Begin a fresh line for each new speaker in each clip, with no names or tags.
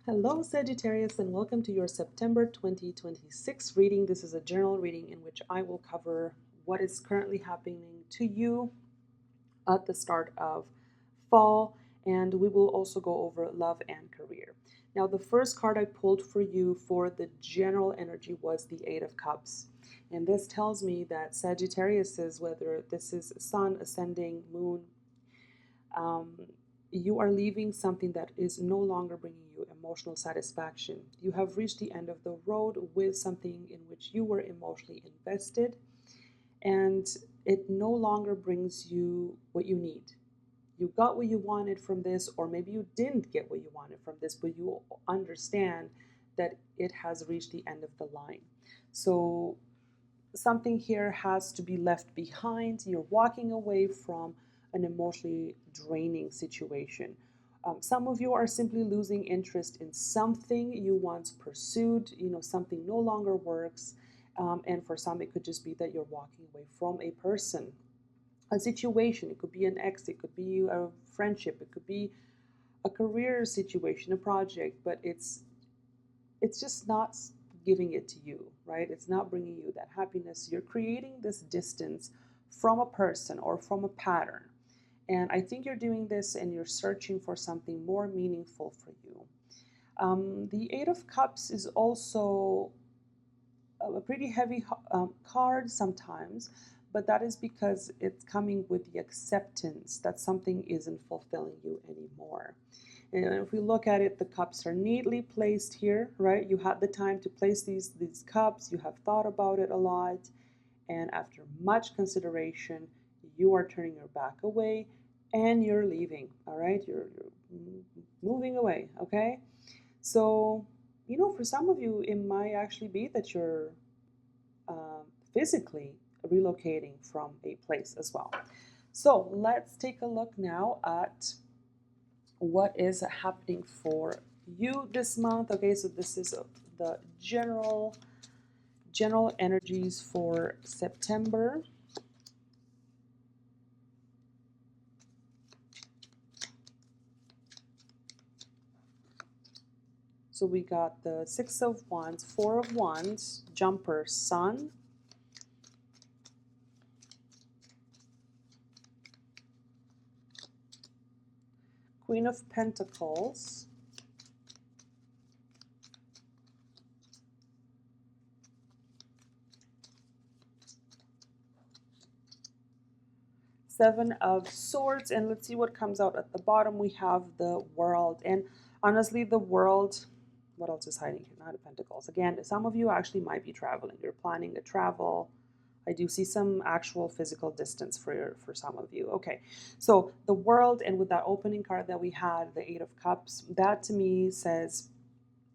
Hello, Sagittarius, and welcome to your September 2026 reading. This is a general reading in which I will cover what is currently happening to you at the start of fall, and we will also go over love and career. Now, the first card I pulled for you for the general energy was the Eight of Cups. And this tells me that Sagittarius is, whether this is sun, ascending, moon, um, you are leaving something that is no longer bringing you emotional satisfaction. You have reached the end of the road with something in which you were emotionally invested, and it no longer brings you what you need. You got what you wanted from this, or maybe you didn't get what you wanted from this, but you understand that it has reached the end of the line. So something here has to be left behind. You're walking away from an emotionally draining situation. Some of you are simply losing interest in something you once pursued. Something no longer works. And for some, it could just be that you're walking away from a person, a situation. It could be an ex, it could be a friendship, it could be a career situation, a project, but it's just not giving it to you, right? It's not bringing you that happiness. You're creating this distance from a person or from a pattern. And I think you're doing this and you're searching for something more meaningful for you. The Eight of Cups is also a pretty heavy card sometimes, but that is because it's coming with the acceptance that something isn't fulfilling you anymore. And if we look at it, the cups are neatly placed here, right? You had the time to place these cups. You have thought about it a lot. And after much consideration, you are turning your back away and you're leaving, all right? You're moving away, okay? So, for some of you, it might actually be that you're physically relocating from a place as well. So let's take a look now at what is happening for you this month. Okay, so this is the general energies for September. So we got the Six of Wands, Four of Wands, Jumper, Sun, Queen of Pentacles, Seven of Swords, and let's see what comes out at the bottom. We have the World, and honestly, the World, what else is hiding here? Nine of Pentacles. Again, some of you actually might be traveling. You're planning a travel. I do see some actual physical distance for some of you. Okay, so the World, and with that opening card that we had, the Eight of Cups, that to me says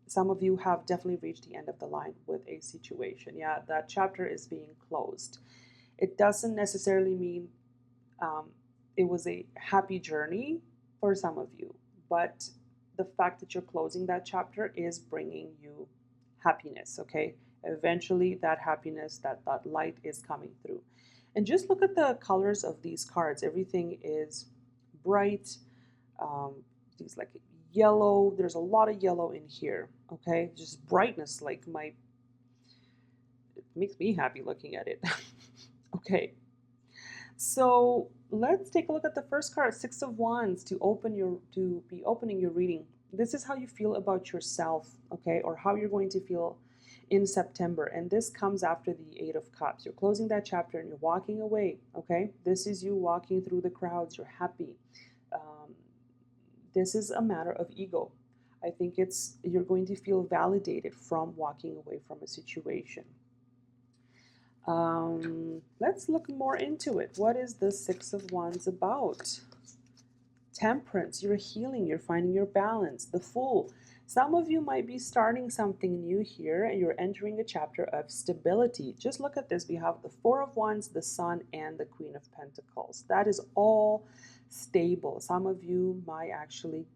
some of you have definitely reached the end of the line with a situation. Yeah, that chapter is being closed. It doesn't necessarily mean it was a happy journey for some of you, but the fact that you're closing that chapter is bringing you happiness, okay? Eventually, that happiness, that light is coming through. And just look at the colors of these cards. Everything is bright. These like yellow. There's a lot of yellow in here, okay? Just brightness, like it makes me happy looking at it. Okay. So let's take a look at the first card, Six of Wands, to be opening your reading. This is how you feel about yourself, okay, or how you're going to feel in September. And this comes after the Eight of Cups. You're closing that chapter and you're walking away, okay? This is you walking through the crowds. You're happy. This is a matter of ego. I think you're going to feel validated from walking away from a situation. Let's look more into it. What is the Six of Wands about? Temperance, you're healing, you're finding your balance. The Fool. Some of you might be starting something new here and you're entering a chapter of stability. Just look at this. We have the Four of Wands, the Sun, and the Queen of Pentacles. That is all stable. Some of you might actually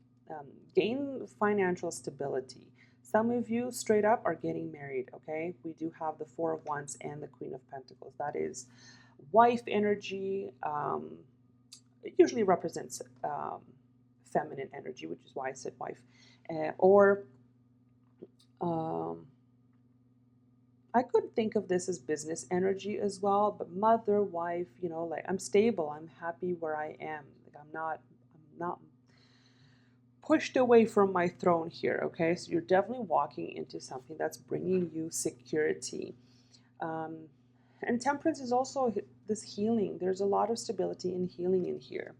gain financial stability. Some of you straight up are getting married, okay? We do have the Four of Wands and the Queen of Pentacles. That is wife energy. It usually represents feminine energy, which is why I said wife. Or Um, I could think of this as business energy as well, but mother, wife, you know, like I'm stable, I'm happy where I am. Like I'm not pushed away from my throne here, okay? So you're definitely walking into something that's bringing you security. Um, and temperance is also this healing. There's a lot of stability and healing in here.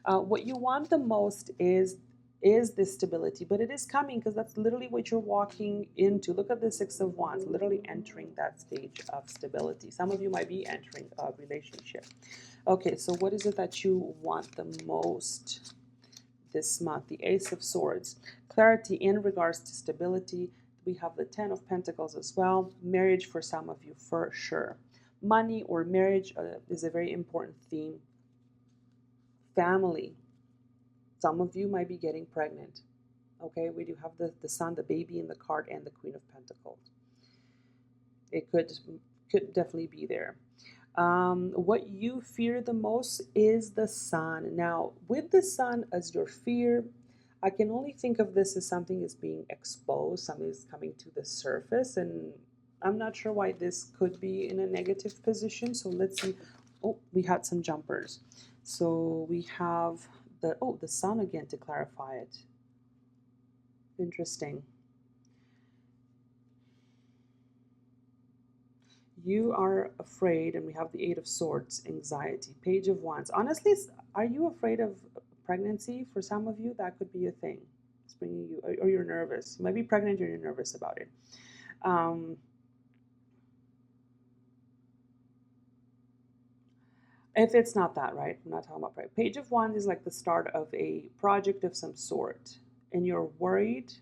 What you want the most is this stability, but it is coming because that's literally what you're walking into. Look at the Six of Wands, literally entering that stage of stability. Some of you might be entering a relationship. Okay, so what is it that you want the most this month? The Ace of Swords, clarity in regards to stability. We have the Ten of Pentacles as well. Marriage for some of you for sure. Money or marriage is a very important theme. Family. Some of you might be getting pregnant. Okay, we do have the Sun, the baby in the card, and the Queen of Pentacles. It could definitely be there. What you fear the most is the Sun. Now, with the Sun as your fear, I can only think of this as something is being exposed, something is coming to the surface, and I'm not sure why this could be in a negative position. So let's see. Oh, we had some jumpers. So we have the Sun again to clarify it. Interesting. You are afraid, and we have the Eight of Swords, anxiety, Page of Wands. Honestly, are you afraid of pregnancy? For some of you, that could be a thing. It's bringing you, or you're nervous. You might be pregnant, or you're nervous about it. If it's not that, right? I'm not talking about right. Page of Wands is like the start of a project of some sort, and you're worried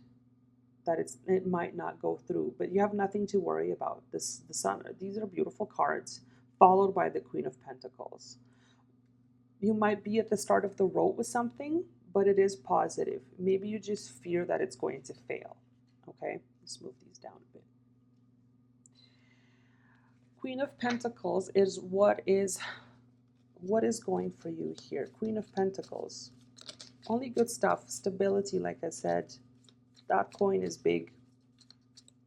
that it might not go through, but you have nothing to worry about. The Sun, these are beautiful cards, followed by the Queen of Pentacles. You might be at the start of the road with something, but it is positive. Maybe you just fear that it's going to fail. Okay, let's move these down a bit. Queen of Pentacles is what is going for you here. Queen of Pentacles, only good stuff. Stability, like I said. That coin is big.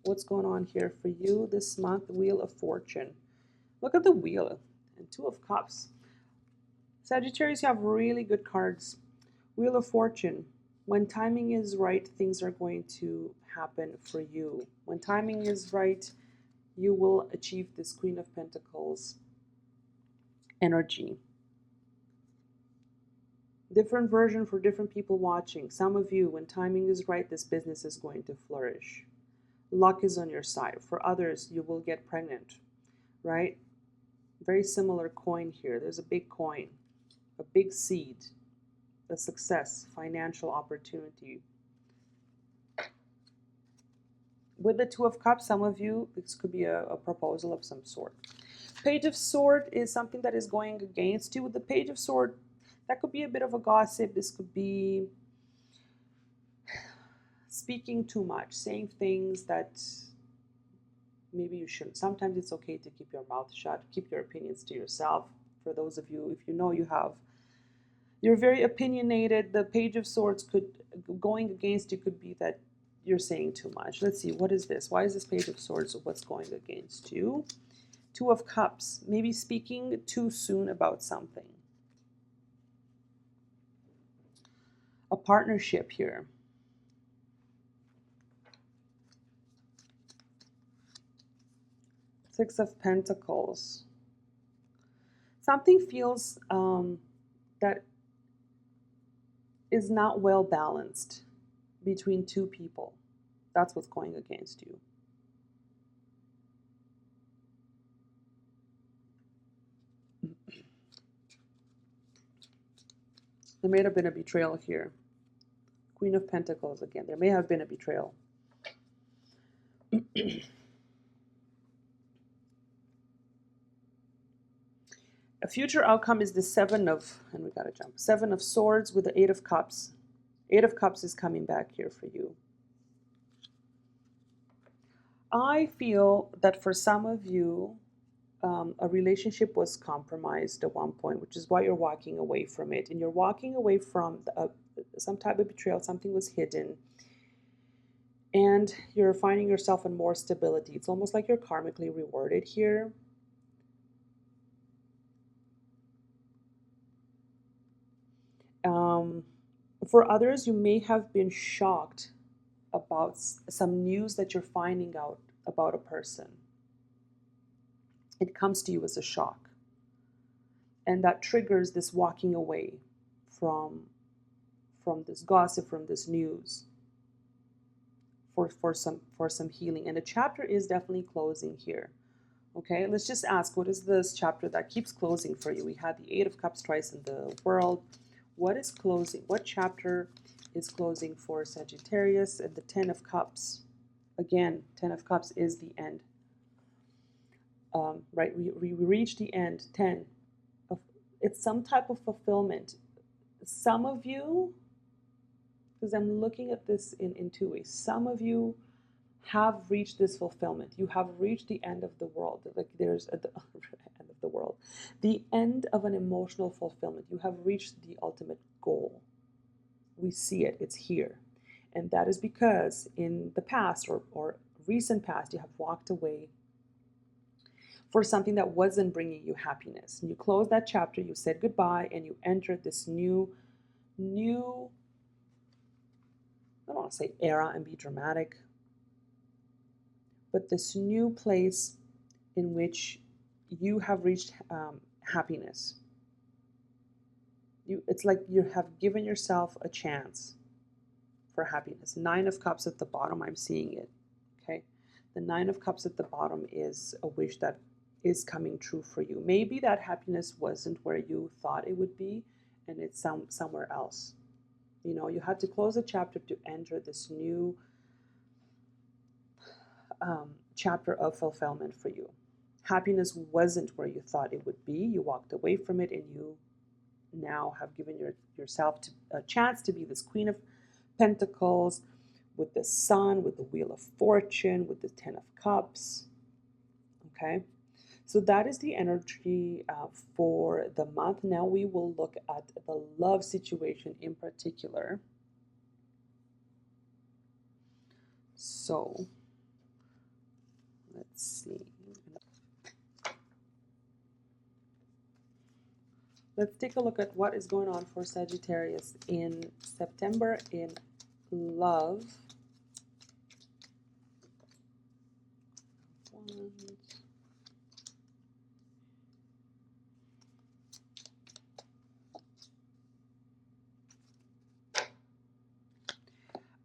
What's going on here for you this month? Wheel of Fortune. Look at the wheel and Two of Cups. Sagittarius, you have really good cards. Wheel of Fortune. When timing is right, things are going to happen for you. When timing is right, you will achieve this Queen of Pentacles energy. Different version for different people watching. Some of you, when timing is right, this business is going to flourish. Luck is on your side. For others, you will get pregnant, right? Very similar coin here. There's a big coin, a big seed, a success, financial opportunity. With the Two of Cups, some of you, this could be a proposal of some sort. Page of Sword is something that is going against you. With the Page of Sword, that could be a bit of a gossip. This could be speaking too much, saying things that maybe you shouldn't. Sometimes it's okay to keep your mouth shut, keep your opinions to yourself. For those of you, if you know you're very opinionated, the Page of Swords going against you could be that you're saying too much. Let's see, what is this? Why is this Page of Swords? What's going against you? Two of Cups, maybe speaking too soon about something. A partnership here. Six of Pentacles. Something feels that is not well balanced between two people. That's what's going against you. There may have been a betrayal here. Queen of Pentacles again. There may have been a betrayal. A future outcome is the Seven of Swords with the Eight of Cups. Eight of Cups is coming back here for you. I feel that for some of you, a relationship was compromised at one point, which is why you're walking away from it. And you're walking away from some type of betrayal. Something was hidden. And and you're finding yourself in more stability. It's almost like you're karmically rewarded here. For others, you may have been shocked about some news that you're finding out about a person. It comes to you as a shock. And that triggers this walking away from this gossip, from this news, for some healing. And the chapter is definitely closing here. Okay, let's just ask, what is this chapter that keeps closing for you? We had the Eight of Cups twice in the world. What is closing? What chapter is closing for Sagittarius? And the Ten of Cups. Again, Ten of Cups is the end. Right, we reach the end. 10. It's some type of fulfillment. Some of you, because I'm looking at this in two ways. Some of you have reached this fulfillment. You have reached the end of the world. Like there's the end of the world. The end of an emotional fulfillment. You have reached the ultimate goal. We see it. It's here. And that is because in the past or recent past, you have walked away for something that wasn't bringing you happiness. And you closed that chapter, you said goodbye, and you entered this new, I don't want to say era and be dramatic, but this new place in which you have reached happiness. It's like you have given yourself a chance for happiness. Nine of Cups at the bottom, I'm seeing it. Okay, the Nine of Cups at the bottom is a wish that is coming true for you. Maybe that happiness wasn't where you thought it would be, and it's somewhere else. You know, you had to close a chapter to enter this new chapter of fulfillment for you. Happiness wasn't where you thought it would be. You walked away from it, and you now have given yourself a chance to be this Queen of Pentacles with the Sun, with the Wheel of Fortune, with the Ten of Cups. Okay, so that is the energy for the month. Now we will look at the love situation in particular. So let's see. Let's take a look at what is going on for Sagittarius in September in love.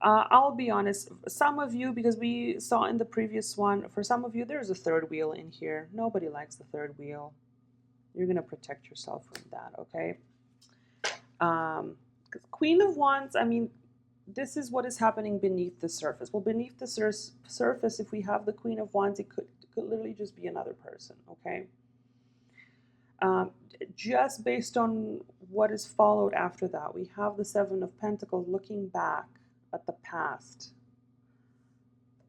I'll be honest, some of you, because we saw in the previous one, for some of you, there's a third wheel in here. Nobody likes the third wheel. You're going to protect yourself from that, okay? Queen of Wands, I mean, this is what is happening beneath the surface. Well, beneath the surface, if we have the Queen of Wands, it could literally just be another person, okay? Just based on what is followed after that, we have the Seven of Pentacles looking back at the past.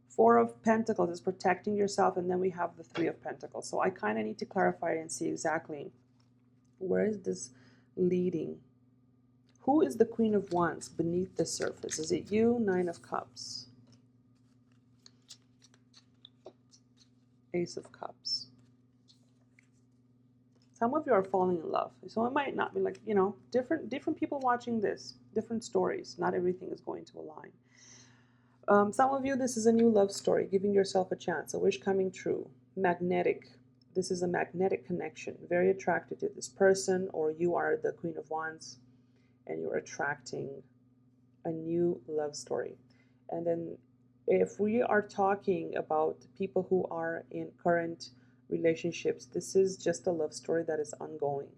Four of Pentacles is protecting yourself, and then we have the Three of Pentacles. So I kind of need to clarify and see exactly where is this leading. Who is the Queen of Wands beneath the surface? Is it you? Nine of Cups. Ace of Cups. Some of you are falling in love. So it might not be like, you know, different people watching this, different stories. Not everything is going to align. Some of you, this is a new love story, giving yourself a chance, a wish coming true. Magnetic. This is a magnetic connection. Very attracted to this person, or you are the Queen of Wands and you're attracting a new love story. And then if we are talking about people who are in current relationships, this is just a love story that is ongoing.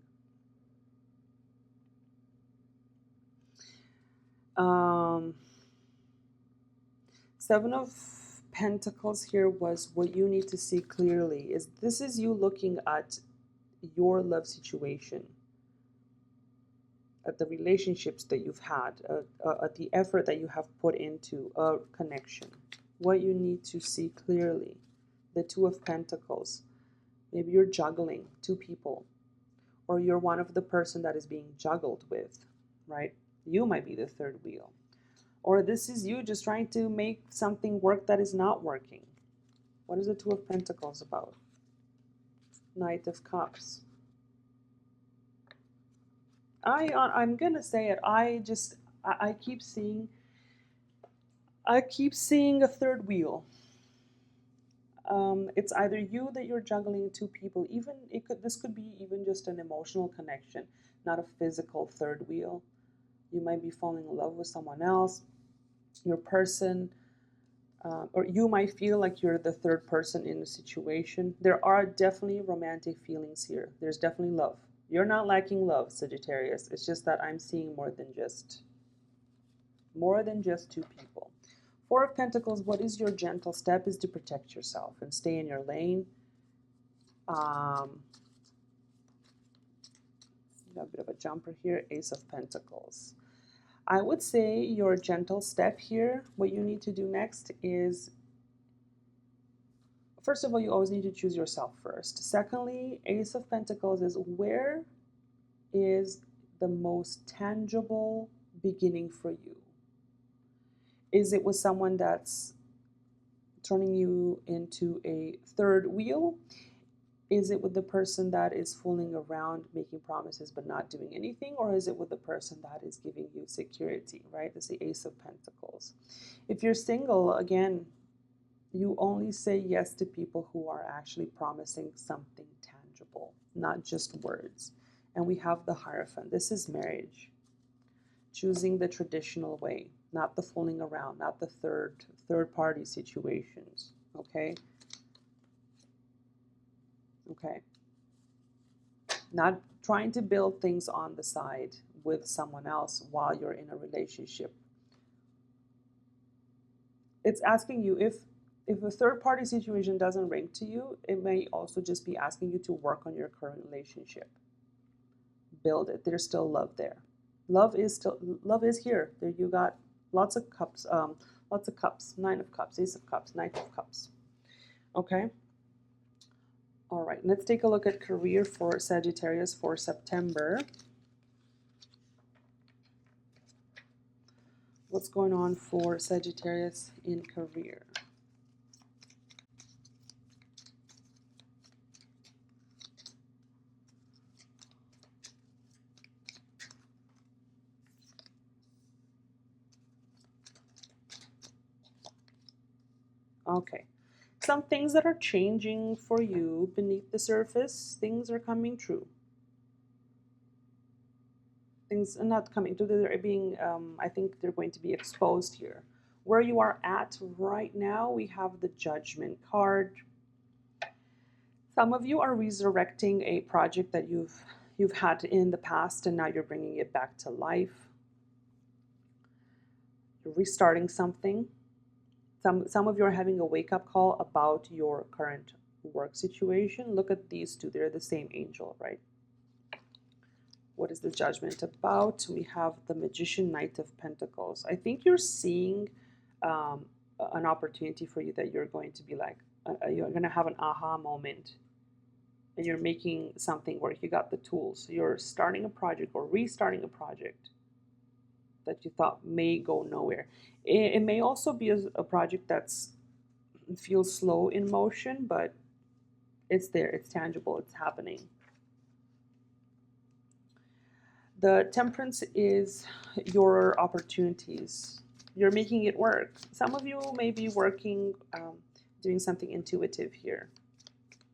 Seven of Pentacles here was what you need to see clearly. This is you looking at your love situation, at the relationships that you've had, at the effort that you have put into a connection. What you need to see clearly. The Two of Pentacles. Maybe you're juggling two people, or you're one of the person that is being juggled with, right? You might be the third wheel. Or this is you just trying to make something work that is not working. What is the Two of Pentacles about? Knight of Cups. I'm gonna say it. I keep seeing a third wheel. It's either you that you're juggling two people. Even this could be even just an emotional connection, not a physical third wheel. You might be falling in love with someone else. Your person, or you might feel like you're the third person in the situation. There are definitely romantic feelings here. There's definitely love. You're not lacking love, Sagittarius. It's just that I'm seeing more than just two people. Four of Pentacles, what is your gentle step is to protect yourself and stay in your lane. A bit of a jumper here, Ace of Pentacles. I would say your gentle step here, what you need to do next is, first of all, you always need to choose yourself first. Secondly, Ace of Pentacles is where is the most tangible beginning for you? Is it with someone that's turning you into a third wheel? Is it with the person that is fooling around, making promises but not doing anything? Or is it with the person that is giving you security, right? That's the Ace of Pentacles. If you're single, again, you only say yes to people who are actually promising something tangible, not just words. And we have the Hierophant. This is marriage. Choosing the traditional way, not the fooling around, not the third party situations, okay? Okay. Not trying to build things on the side with someone else while you're in a relationship. It's asking you, if a third party situation doesn't ring to you, it may also just be asking you to work on your current relationship. Build it. There's still love there. Love is here. There you got lots of cups, Nine of Cups, Ace of Cups, Knight of Cups. Okay. All right, let's take a look at career for Sagittarius for September. What's going on for Sagittarius in career? Okay, some things that are changing for you beneath the surface. Things are coming true. Things are not coming to, they're being, I think they're going to be exposed here. Where you are at right now, we have the Judgment card. Some of you are resurrecting a project that you've had in the past, and now you're bringing it back to life. You're restarting something. Some of you are having a wake-up call about your current work situation. Look at these two. They're the same angel, right? What is the Judgment about? We have the Magician, Knight of Pentacles. I think you're seeing an opportunity for you that you're going to be like, you're going to have an aha moment. And you're making something work. You got the tools. You're starting a project or restarting a project that you thought may go nowhere. It may also be a project that's feels slow in motion, but it's there. It's tangible. It's happening. The Temperance is your opportunities. You're making it work. Some of you may be working, doing something intuitive here.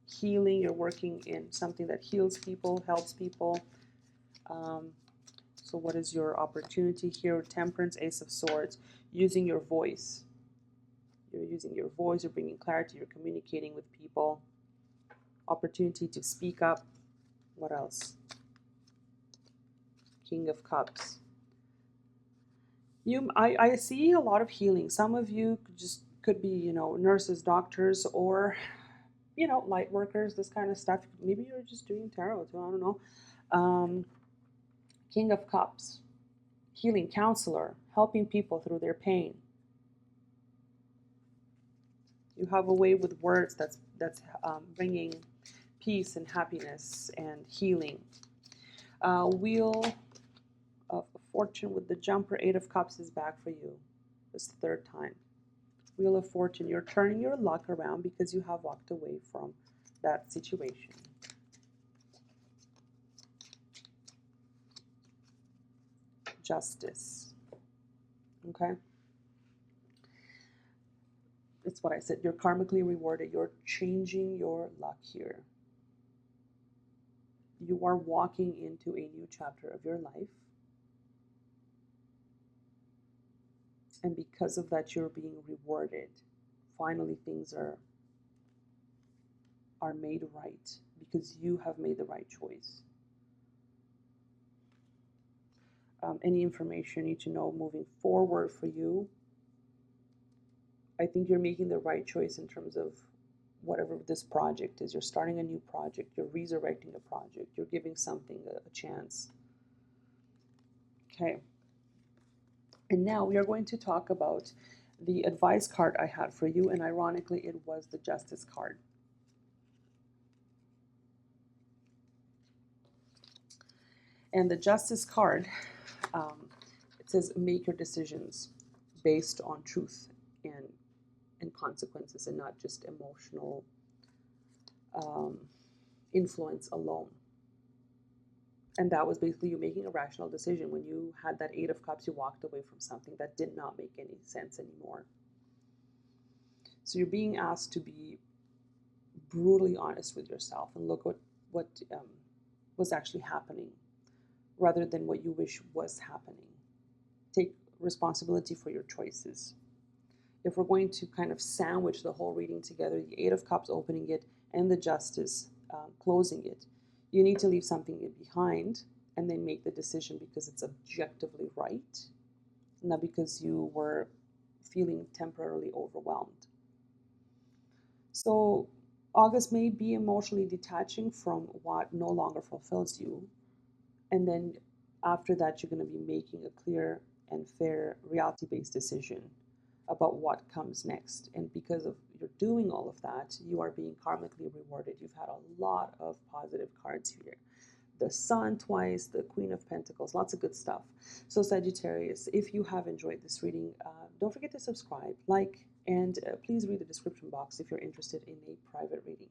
Healing, you're working in something that heals people, helps people. So what is your opportunity here? Temperance, Ace of Swords, using your voice. You're using your voice, you're bringing clarity, you're communicating with people. Opportunity to speak up. What else? King of Cups. I see a lot of healing. Some of you could be, you know, nurses, doctors, or, you know, light workers, this kind of stuff. Maybe you're just doing tarot too, I don't know. King of Cups, healing counselor, helping people through their pain. You have a way with words that's bringing peace and happiness and healing. Wheel of Fortune with the jumper, Eight of Cups is back for you. This third time. Wheel of Fortune, you're turning your luck around because you have walked away from that situation. Justice. Okay? It's what I said. You're karmically rewarded. You're changing your luck here. You are walking into a new chapter of your life. And because of that, you're being rewarded. Finally, things are made right because you have made the right choice. Any information you need to know moving forward for you, I think you're making the right choice in terms of whatever this project is. You're starting a new project. You're resurrecting a project. You're giving something a chance. Okay. And now we are going to talk about the advice card I had for you. And ironically, it was the Justice card. And the Justice card, it says make your decisions based on truth and consequences and not just emotional influence alone. And that was basically you making a rational decision. When you had that Eight of Cups, you walked away from something that did not make any sense anymore. So you're being asked to be brutally honest with yourself and look what was actually happening rather than what you wish was happening. Take responsibility for your choices. If we're going to kind of sandwich the whole reading together, the Eight of Cups opening it and the Justice closing it, you need to leave something behind and then make the decision because it's objectively right, not because you were feeling temporarily overwhelmed. So August may be emotionally detaching from what no longer fulfills you. And then after that, you're going to be making a clear and fair reality-based decision about what comes next. And because of you're doing all of that, you are being karmically rewarded. You've had a lot of positive cards here. The Sun twice, the Queen of Pentacles, lots of good stuff. So Sagittarius, if you have enjoyed this reading, don't forget to subscribe, like, and please read the description box if you're interested in a private reading.